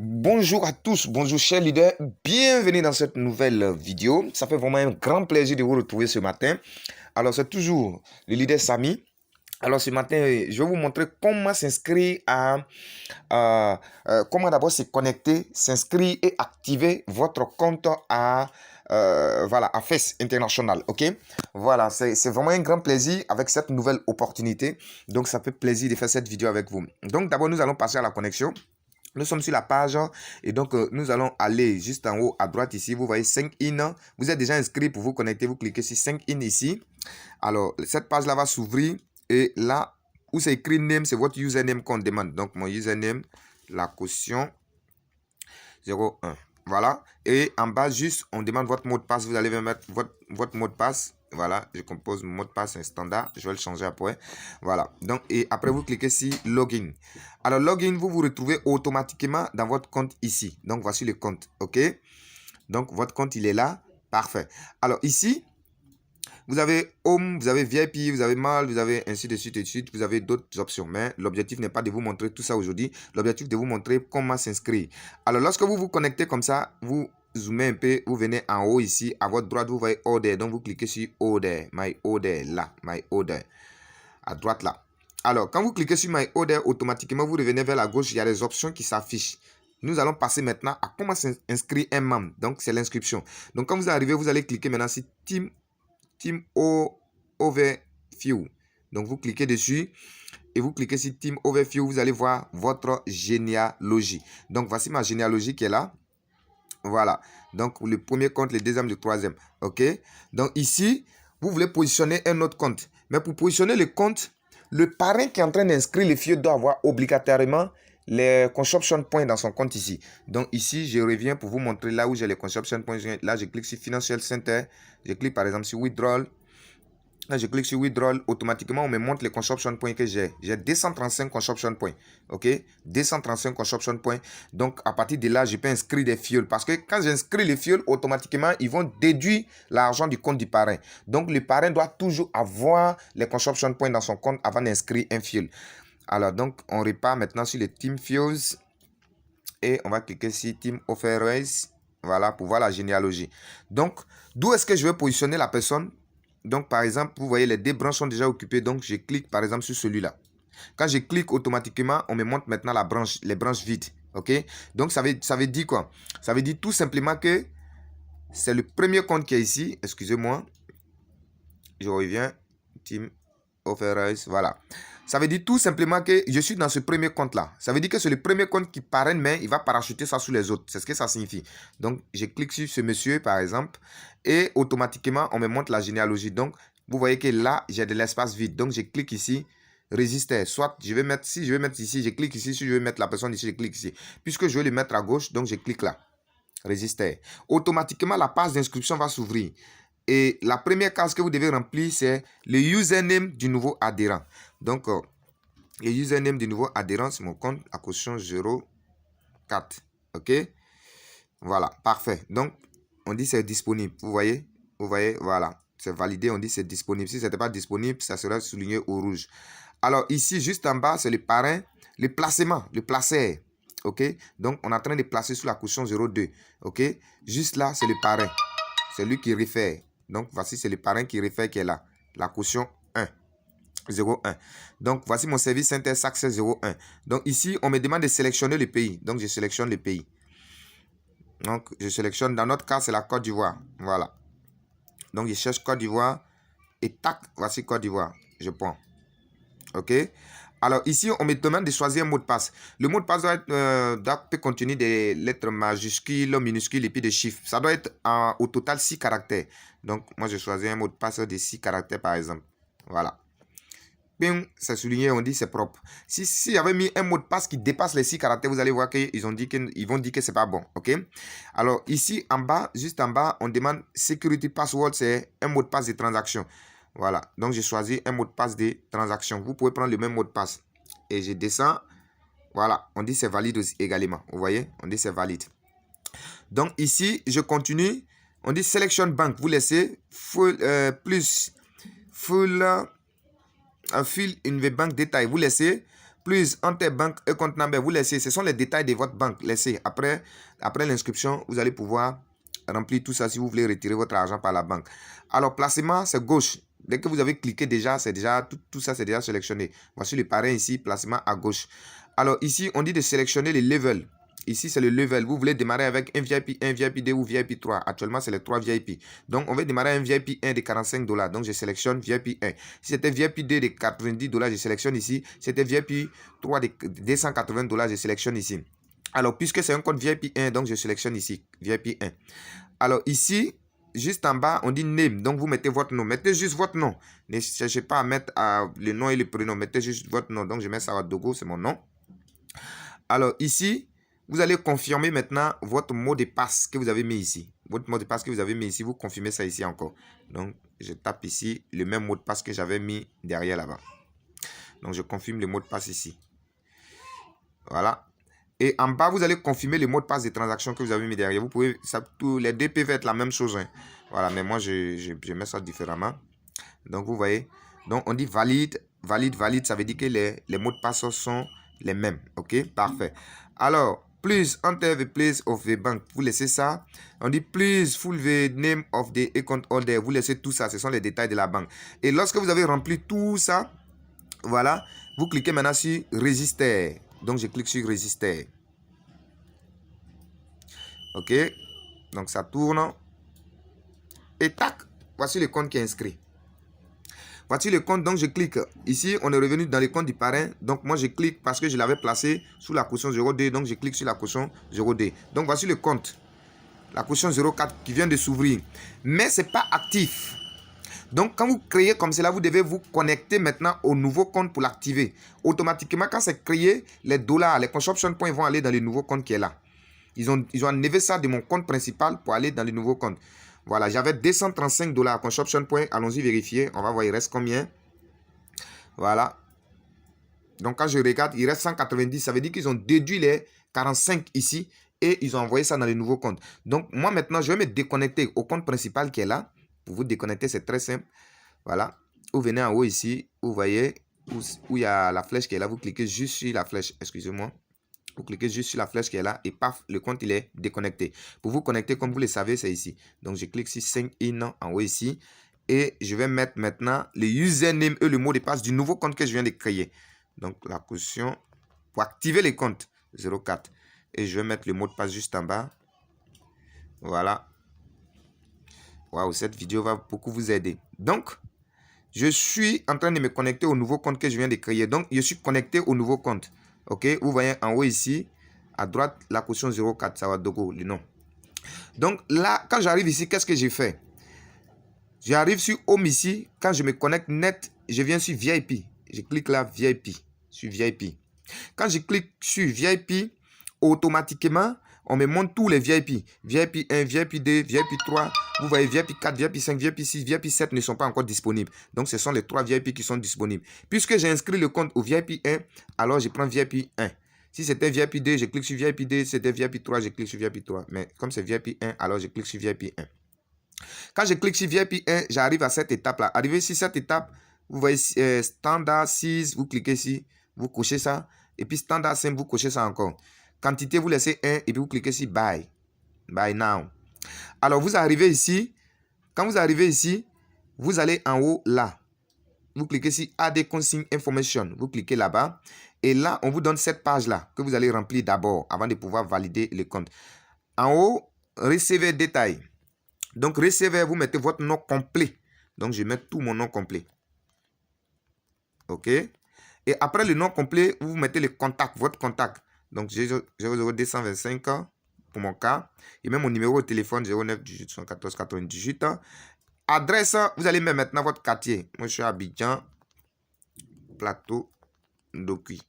Bonjour à tous, bonjour chers leaders, bienvenue dans cette nouvelle vidéo. Ça fait vraiment un grand plaisir de vous retrouver ce matin. Alors c'est toujours le leader Samy. Alors ce matin, je vais vous montrer comment s'inscrire comment d'abord se connecter, s'inscrire et activer votre compte à FES International, ok? Voilà, c'est vraiment un grand plaisir avec cette nouvelle opportunité. Donc ça fait plaisir de faire cette vidéo avec vous. Donc d'abord, nous allons passer à la connexion. Nous sommes sur la page et donc nous allons aller juste en haut à droite ici. Vous voyez 5 in. Vous êtes déjà inscrit pour vous connecter. Vous cliquez sur 5 in ici. Alors, cette page-là va s'ouvrir et là où c'est écrit name, c'est votre username qu'on demande. Donc, mon username, la caution 01. Voilà. Et en bas, juste, on demande votre mot de passe. Vous allez mettre votre mot de passe. Voilà, je compose mon mot de passe un standard. Je vais le changer après. Voilà. Donc, et après, vous cliquez sur Login. Alors, Login, vous vous retrouvez automatiquement dans votre compte ici. Donc, voici le compte. OK? Donc, votre compte, il est là. Parfait. Alors, ici, vous avez Home, vous avez VIP, vous avez Mail, vous avez ainsi de suite et de suite. Vous avez d'autres options. Mais l'objectif n'est pas de vous montrer tout ça aujourd'hui. L'objectif est de vous montrer comment s'inscrire. Alors, lorsque vous vous connectez comme ça, vous zoomez un peu, vous venez en haut ici. À votre droite, vous voyez Order. Donc, vous cliquez sur Order. My Order, là. My Order. À droite, là. Alors, quand vous cliquez sur My Order, automatiquement, vous revenez vers la gauche. Il y a des options qui s'affichent. Nous allons passer maintenant à comment s'inscrire un membre. Donc, c'est l'inscription. Donc, quand vous arrivez, vous allez cliquer maintenant sur Team Overview. Donc, vous cliquez dessus et vous cliquez sur Team Overview. Vous allez voir votre généalogie. Donc, voici ma généalogie qui est là. Voilà. Donc, le premier compte, le deuxième, le troisième. OK? Donc, ici, vous voulez positionner un autre compte. Mais pour positionner le compte, le parrain qui est en train d'inscrire le fichier doit avoir obligatoirement les consumption points dans son compte ici. Donc, ici, je reviens pour vous montrer là où j'ai les consumption points. Là, je clique sur Financial Center. Je clique par exemple sur Withdrawal. Là, je clique sur Withdrawal. Automatiquement, on me montre les consumption points que j'ai. J'ai 235 consumption points. OK? 235 consumption points. Donc, à partir de là, je peux inscrire des fioles. Parce que quand j'inscris les fioles, automatiquement, ils vont déduire l'argent du compte du parrain. Donc, le parrain doit toujours avoir les consumption points dans son compte avant d'inscrire un fiole. Alors, donc, on repart maintenant sur les Team Fuels. Et on va cliquer sur Team Offerers. Voilà, pour voir la généalogie. Donc, d'où est-ce que je vais positionner la personne? Donc, par exemple, vous voyez, les deux branches sont déjà occupées. Donc, je clique, par exemple, sur celui-là. Quand je clique, automatiquement, on me montre maintenant les branches vides. OK? Donc, ça veut dire quoi? Ça veut dire tout simplement que c'est le premier compte qui est ici. Excusez-moi. Je reviens. Team Offerers. Voilà. Ça veut dire tout simplement que je suis dans ce premier compte-là. Ça veut dire que c'est le premier compte qui parraine, mais il va parachuter ça sous les autres. C'est ce que ça signifie. Donc, je clique sur ce monsieur, par exemple, et automatiquement, on me montre la généalogie. Donc, vous voyez que là, j'ai de l'espace vide. Donc, je clique ici, register. Soit, je vais mettre, si je vais mettre ici, je clique ici. Si je veux mettre la personne ici, je clique ici. Puisque je vais le mettre à gauche, donc je clique là. Register. Automatiquement, la page d'inscription va s'ouvrir. Et la première case que vous devez remplir, c'est le username du nouveau adhérent. Donc, le username du nouveau adhérent, c'est mon compte à caution 04. OK? Voilà, parfait. Donc, on dit c'est disponible. Vous voyez, voilà. C'est validé, on dit c'est disponible. Si ce n'était pas disponible, ça sera souligné au rouge. Alors, ici, juste en bas, c'est le parrain, le placement, le placeur. OK? Donc, on est en train de placer sur la caution 02. OK? Juste là, c'est le parrain. C'est lui qui réfère. Donc, voici, c'est le parrain qui réfère qui est là. La caution 1. 01. Donc, voici mon service Inter-Success 01. Donc, ici, on me demande de sélectionner le pays. Donc, je sélectionne le pays. Donc, je sélectionne. Dans notre cas, c'est la Côte d'Ivoire. Voilà. Donc, je cherche Côte d'Ivoire. Et tac, voici Côte d'Ivoire. Je prends. OK? Alors, ici, on me demande de choisir un mot de passe. Le mot de passe peut contenir des lettres majuscules, minuscules et puis des chiffres. Ça doit être au total 6 caractères. Donc, moi, je choisis un mot de passe de 6 caractères, par exemple. Voilà. C'est souligné, on dit c'est propre. Si j'avais mis un mot de passe qui dépasse les 6 caractères, vous allez voir qu'ils vont dire que c'est pas bon. OK? Alors, ici, en bas, juste en bas, on demande Security Password, c'est un mot de passe de transaction. Voilà. Donc, j'ai choisi un mot de passe de transaction. Vous pouvez prendre le même mot de passe. Et je descends. Voilà. On dit c'est valide aussi également. Vous voyez? On dit c'est valide. Donc, ici, je continue. On dit Selection Bank. Vous laissez full in the bank détail. Vous laissez Plus enter bank et compte number, vous laissez. Ce sont les détails de votre banque. Laissez. Après l'inscription, vous allez pouvoir remplir tout ça si vous voulez retirer votre argent par la banque. Alors, placement, c'est gauche. Dès que vous avez cliqué déjà, c'est déjà tout ça, c'est déjà sélectionné. Voici le parrain ici, placement à gauche. Alors, ici, on dit de sélectionner les levels. Ici, c'est le level. Vous voulez démarrer avec un VIP 1, VIP 2 ou VIP 3. Actuellement, c'est les 3 VIP. Donc, on va démarrer un VIP 1 de 45 $. Donc, je sélectionne VIP 1. Si c'était VIP 2 de 90 $, je sélectionne ici. Si c'était VIP 3 de 280 $, je sélectionne ici. Alors, puisque c'est un compte VIP 1, donc je sélectionne ici VIP 1. Alors, ici, juste en bas, on dit name. Donc, vous mettez votre nom. Mettez juste votre nom. Ne cherchez pas à mettre le nom et le prénom. Mettez juste votre nom. Donc, je mets Saradogo, c'est mon nom. Alors, ici, vous allez confirmer maintenant votre mot de passe que vous avez mis ici. Votre mot de passe que vous avez mis ici, vous confirmez ça ici encore. Donc, je tape ici le même mot de passe que j'avais mis derrière là-bas. Donc, je confirme le mot de passe ici. Voilà. Et en bas, vous allez confirmer le mot de passe de transaction que vous avez mis derrière. Vous pouvez, les deux peuvent être la même chose. Hein. Voilà, mais moi, je mets ça différemment. Donc, vous voyez. Donc, on dit valide, valide, valide. Ça veut dire que les mots de passe sont les mêmes. OK, parfait. Alors, please enter the place of the bank. Vous laissez ça. On dit please full the name of the account holder. Vous laissez tout ça. Ce sont les détails de la banque. Et lorsque vous avez rempli tout ça, voilà, vous cliquez maintenant sur register. Donc, je clique sur register. OK. Donc, ça tourne. Et tac, voici le compte qui est inscrit. Voici le compte, donc je clique. Ici, on est revenu dans le compte du parrain. Donc, moi, je clique parce que je l'avais placé sous la caution 0D. Donc, je clique sur la caution 0D. Donc, voici le compte. La caution 04 qui vient de s'ouvrir. Mais ce n'est pas actif. Donc, quand vous créez comme cela, vous devez vous connecter maintenant au nouveau compte pour l'activer. Automatiquement, quand c'est créé, les dollars, les consumption points vont aller dans le nouveau compte qui est là. Ils ont enlevé ça de mon compte principal pour aller dans le nouveau compte. Voilà, j'avais 235 $ consumption point. Allons-y vérifier. On va voir, il reste combien. Voilà. Donc, quand je regarde, il reste 190. Ça veut dire qu'ils ont déduit les 45 ici et ils ont envoyé ça dans le nouveau compte. Donc, moi, maintenant, je vais me déconnecter au compte principal qui est là. Pour vous déconnecter, c'est très simple. Voilà. Vous venez en haut ici. Vous voyez où il y a la flèche qui est là. Vous cliquez juste sur la flèche. Excusez-moi. Vous cliquez juste sur la flèche qui est là et paf, le compte il est déconnecté. Pour vous connecter, comme vous le savez, c'est ici. Donc, je clique sur Sign In en haut ici. Et je vais mettre maintenant le username et le mot de passe du nouveau compte que je viens de créer. Donc, la caution pour activer les comptes 04. Et je vais mettre le mot de passe juste en bas. Voilà. Waouh, cette vidéo va beaucoup vous aider. Donc, je suis en train de me connecter au nouveau compte que je viens de créer. Donc, je suis connecté au nouveau compte. OK, vous voyez en haut ici, à droite, la caution 04, Saradogo, le nom. Donc là, quand j'arrive ici, qu'est-ce que j'ai fait? J'arrive sur Home ici. Quand je me connecte net, je viens sur VIP. Je clique là, VIP. Sur VIP. Quand je clique sur VIP, automatiquement, on me montre tous les VIP. VIP 1, VIP 2, VIP 3. Vous voyez, VIP 4, VIP 5, VIP 6, VIP 7 ne sont pas encore disponibles. Donc, ce sont les 3 VIP qui sont disponibles. Puisque j'ai inscrit le compte au VIP 1, alors je prends VIP 1. Si c'était VIP 2, je clique sur VIP 2. Si c'était VIP 3, je clique sur VIP 3. Mais comme c'est VIP 1, alors je clique sur VIP 1. Quand je clique sur VIP 1, j'arrive à cette étape-là. Arrivé sur cette étape, vous voyez Standard 6, vous cliquez ici, vous cochez ça. Et puis Standard 5, vous cochez ça encore. Quantité, vous laissez 1 et puis vous cliquez sur Buy. Buy Now. Alors, vous arrivez ici. Quand vous arrivez ici, vous allez en haut là. Vous cliquez sur Add Consigne Information. Vous cliquez là-bas. Et là, on vous donne cette page-là que vous allez remplir d'abord avant de pouvoir valider le compte. En haut, Receiver Détail. Donc, Receiver, vous mettez votre nom complet. Donc, je mets tout mon nom complet. OK. Et après le nom complet, vous mettez le contact, votre contact. Donc, 00225 pour mon cas. Et même mon numéro de téléphone 09 18 114 98. Adresse, vous allez mettre maintenant votre quartier. Moi, je suis à Abidjan, Plateau, Ndokui.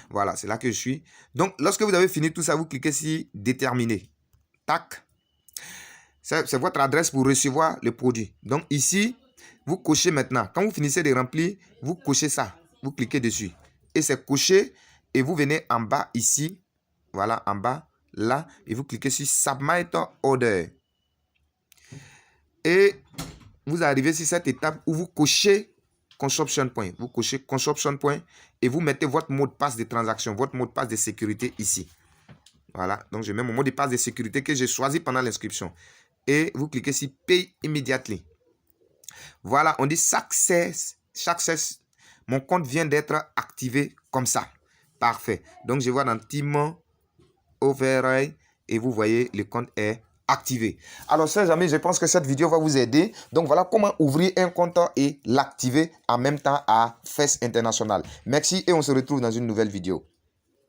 Voilà, c'est là que je suis. Donc, lorsque vous avez fini tout ça, vous cliquez sur Déterminer. Tac. C'est votre adresse pour recevoir le produit. Donc, ici, vous cochez maintenant. Quand vous finissez de remplir, vous cochez ça. Vous cliquez dessus. Et c'est coché. Et vous venez en bas ici. Voilà, en bas, là. Et vous cliquez sur Submit Order. Et vous arrivez sur cette étape où vous cochez consumption point. Vous cochez consumption point et vous mettez votre mot de passe de transaction, votre mot de passe de sécurité ici. Voilà, donc je mets mon mot de passe de sécurité que j'ai choisi pendant l'inscription. Et vous cliquez sur Pay immediately. Voilà, on dit success. Mon compte vient d'être activé comme ça. Parfait. Donc je vois dans Team Overlay et vous voyez le compte est activé. Alors, chers amis, je pense que cette vidéo va vous aider. Donc, voilà comment ouvrir un compte et l'activer en même temps à FES International. Merci et on se retrouve dans une nouvelle vidéo.